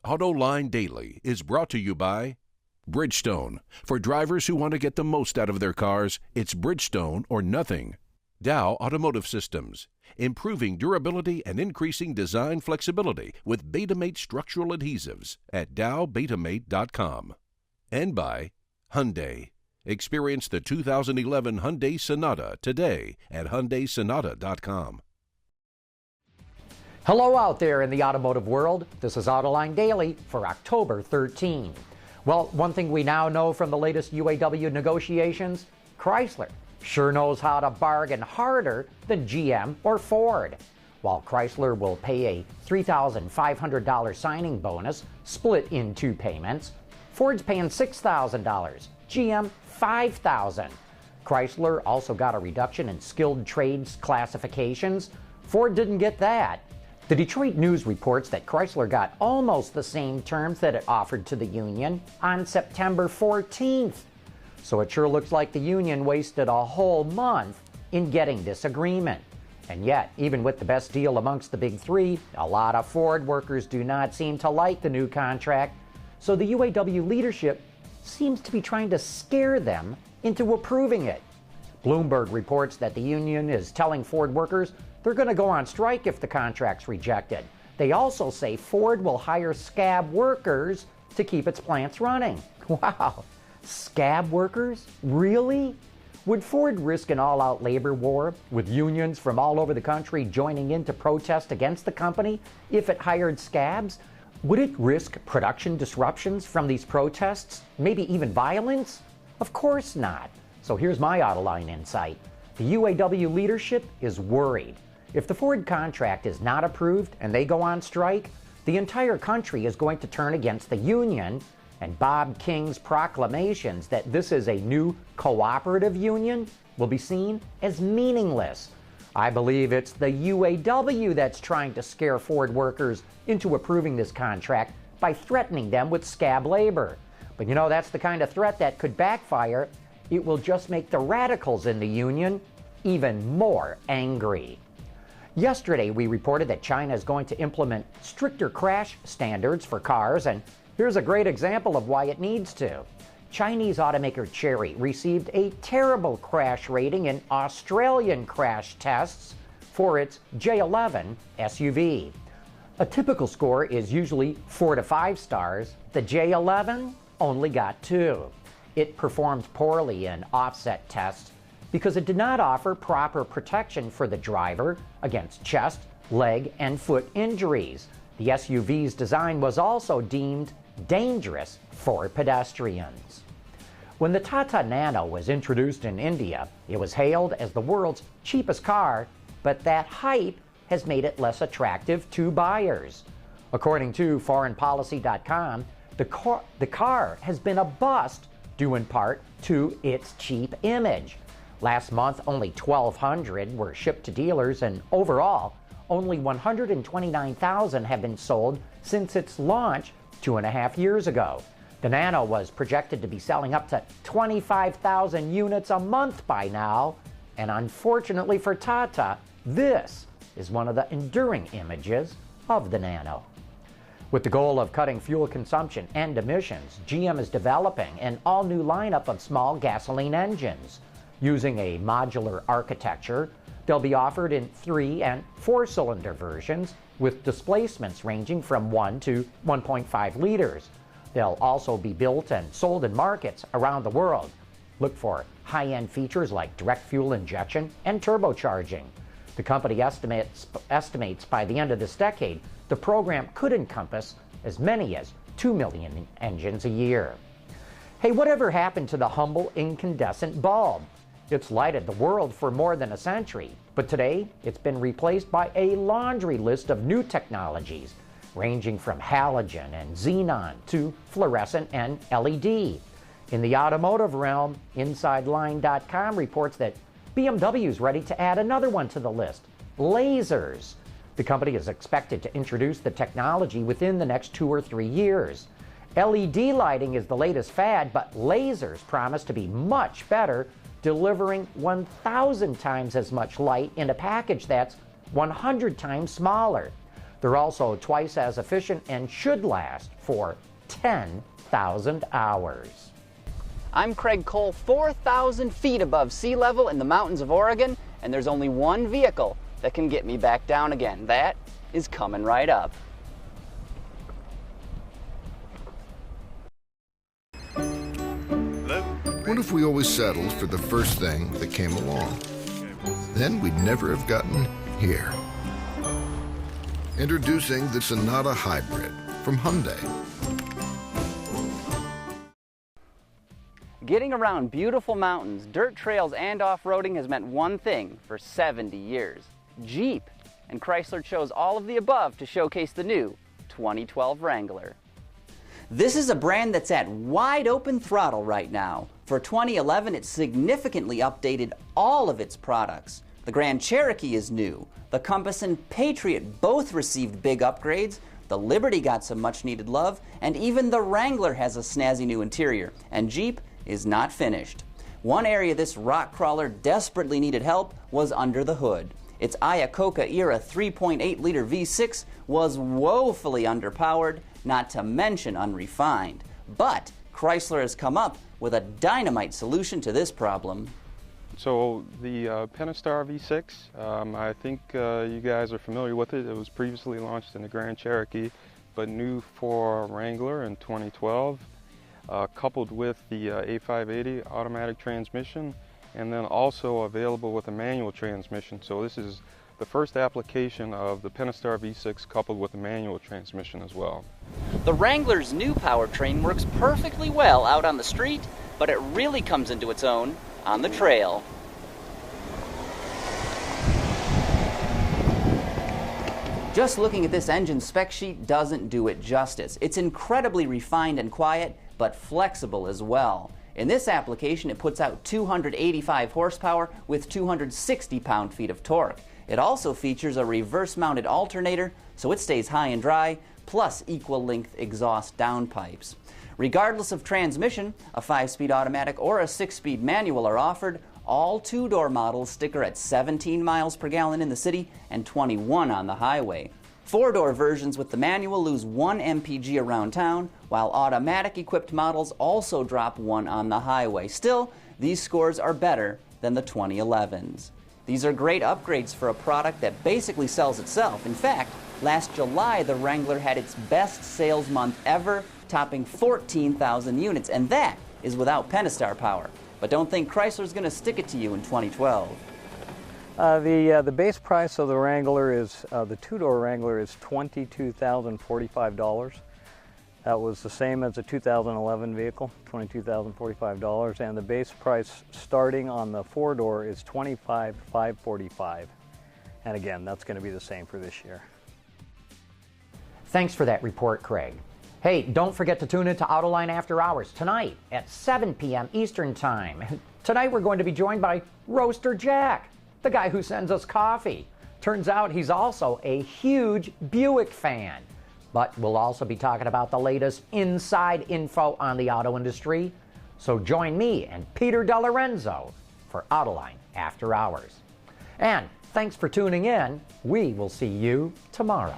Autoline Daily is brought to you by Bridgestone. For drivers who want to get the most out of their cars, it's Bridgestone or nothing. Dow Automotive Systems, improving durability and increasing design flexibility with Betamate structural adhesives at dowbetamate.com. And by Hyundai. Experience the 2011 Hyundai Sonata today at HyundaiSonata.com. Hello out there in the automotive world. This is Autoline Daily for October 13. Well, one thing we now know from the latest UAW negotiations, Chrysler sure knows how to bargain harder than GM or Ford. While Chrysler will pay a $3,500 signing bonus split in 2 payments, Ford's paying $6,000, GM $5,000. Chrysler also got a reduction in skilled trades classifications. Ford didn't get that. The Detroit News reports that Chrysler got almost the same terms that it offered to the union on September 14th. So it sure looks like the union wasted a whole month in getting this agreement. And yet, even with the best deal amongst the big three, a lot of Ford workers do not seem to like the new contract. So the UAW leadership seems to be trying to scare them into approving it. Bloomberg reports that the union is telling Ford workers they're going to go on strike if the contract's rejected. They also say Ford will hire scab workers to keep its plants running. Wow, scab workers? Really? Would Ford risk an all-out labor war with unions from all over the country joining in to protest against the company if it hired scabs? Would it risk production disruptions from these protests? Maybe even violence? Of course not. So here's my Autoline insight. The UAW leadership is worried. If the Ford contract is not approved and they go on strike, the entire country is going to turn against the union, and Bob King's proclamations that this is a new cooperative union will be seen as meaningless. I believe it's the UAW that's trying to scare Ford workers into approving this contract by threatening them with scab labor. But you know, that's the kind of threat that could backfire. It will just make the radicals in the union even more angry. Yesterday, we reported that China is going to implement stricter crash standards for cars, and here's a great example of why it needs to. Chinese automaker Chery received a terrible crash rating in Australian crash tests for its J11 SUV. A typical score is usually 4 to 5 stars. The J11 only got 2. It performed poorly in offset tests because it did not offer proper protection for the driver against chest, leg, and foot injuries. The SUV's design was also deemed dangerous for pedestrians. When the Tata Nano was introduced in India, it was hailed as the world's cheapest car, but that hype has made it less attractive to buyers. According to foreignpolicy.com, the car has been a bust due in part to its cheap image. Last month, only 1,200 were shipped to dealers, and overall, only 129,000 have been sold since its launch 2.5 years ago. The Nano was projected to be selling up to 25,000 units a month by now, and unfortunately for Tata, this is one of the enduring images of the Nano. With the goal of cutting fuel consumption and emissions, GM is developing an all-new lineup of small gasoline engines. Using a modular architecture, they'll be offered in 3- and 4-cylinder versions with displacements ranging from 1 to 1.5 liters. They'll also be built and sold in markets around the world. Look for high-end features like direct fuel injection and turbocharging. The company estimates by the end of this decade, the program could encompass as many as 2 million engines a year. Hey, whatever happened to the humble incandescent bulb? It's lighted the world for more than a century, but today it's been replaced by a laundry list of new technologies, ranging from halogen and xenon to fluorescent and LED. In the automotive realm, InsideLine.com reports that BMW is ready to add another one to the list, lasers. The company is expected to introduce the technology within the next 2 or 3 years. LED lighting is the latest fad, but lasers promise to be much better, delivering 1,000 times as much light in a package that's 100 times smaller. They're also twice as efficient and should last for 10,000 hours. I'm Craig Cole, 4,000 feet above sea level in the mountains of Oregon, and there's only one vehicle that can get me back down again. That is coming right up. What if we always settled for the first thing that came along? Then we'd never have gotten here. Introducing the Sonata Hybrid from Hyundai. Getting around beautiful mountains, dirt trails, and off-roading has meant one thing for 70 years. Jeep and Chrysler chose all of the above to showcase the new 2012 Wrangler. This is a brand that's at wide open throttle right now. For 2011, it significantly updated all of its products. The Grand Cherokee is new. The Compass and Patriot both received big upgrades. The Liberty got some much needed love, and even the Wrangler has a snazzy new interior. And Jeep is not finished. One area this rock crawler desperately needed help was under the hood. Its Iacocca era 3.8-liter V6 was woefully underpowered, not to mention unrefined. But Chrysler has come up with a dynamite solution to this problem. So the Pentastar V6, I think you guys are familiar with it. It was previously launched in the Grand Cherokee, but new for Wrangler in 2012, coupled with the A580 automatic transmission, and then also available with a manual transmission. So this is the first application of the Pentastar V6 coupled with a manual transmission as well. The Wrangler's new powertrain works perfectly well out on the street, but it really comes into its own on the trail. Just looking at this engine spec sheet doesn't do it justice. It's incredibly refined and quiet, but flexible as well. In this application, it puts out 285 horsepower with 260 pound-feet of torque. It also features a reverse-mounted alternator, so it stays high and dry, plus equal-length exhaust downpipes. Regardless of transmission, a 5-speed automatic or a 6-speed manual are offered. All two-door models sticker at 17 miles per gallon in the city and 21 on the highway. 4-door versions with the manual lose 1 mpg around town, while automatic-equipped models also drop 1 on the highway. Still, these scores are better than the 2011s. These are great upgrades for a product that basically sells itself. In fact, last July, the Wrangler had its best sales month ever, topping 14,000 units, and that is without Pentastar power. But don't think Chrysler's going to stick it to you in 2012. The base price of the Wrangler is, the two-door Wrangler is $22,045. That was the same as the 2011 vehicle, $22,045, and the base price starting on the 4-door is $25,545. And again, that's going to be the same for this year. Thanks for that report, Craig. Hey, don't forget to tune in to Autoline After Hours tonight at 7 p.m. Eastern Time. Tonight we're going to be joined by Roaster Jack, the guy who sends us coffee. Turns out he's also a huge Buick fan. But we'll also be talking about the latest inside info on the auto industry. So join me and Peter DeLorenzo for Autoline After Hours. And thanks for tuning in. We will see you tomorrow.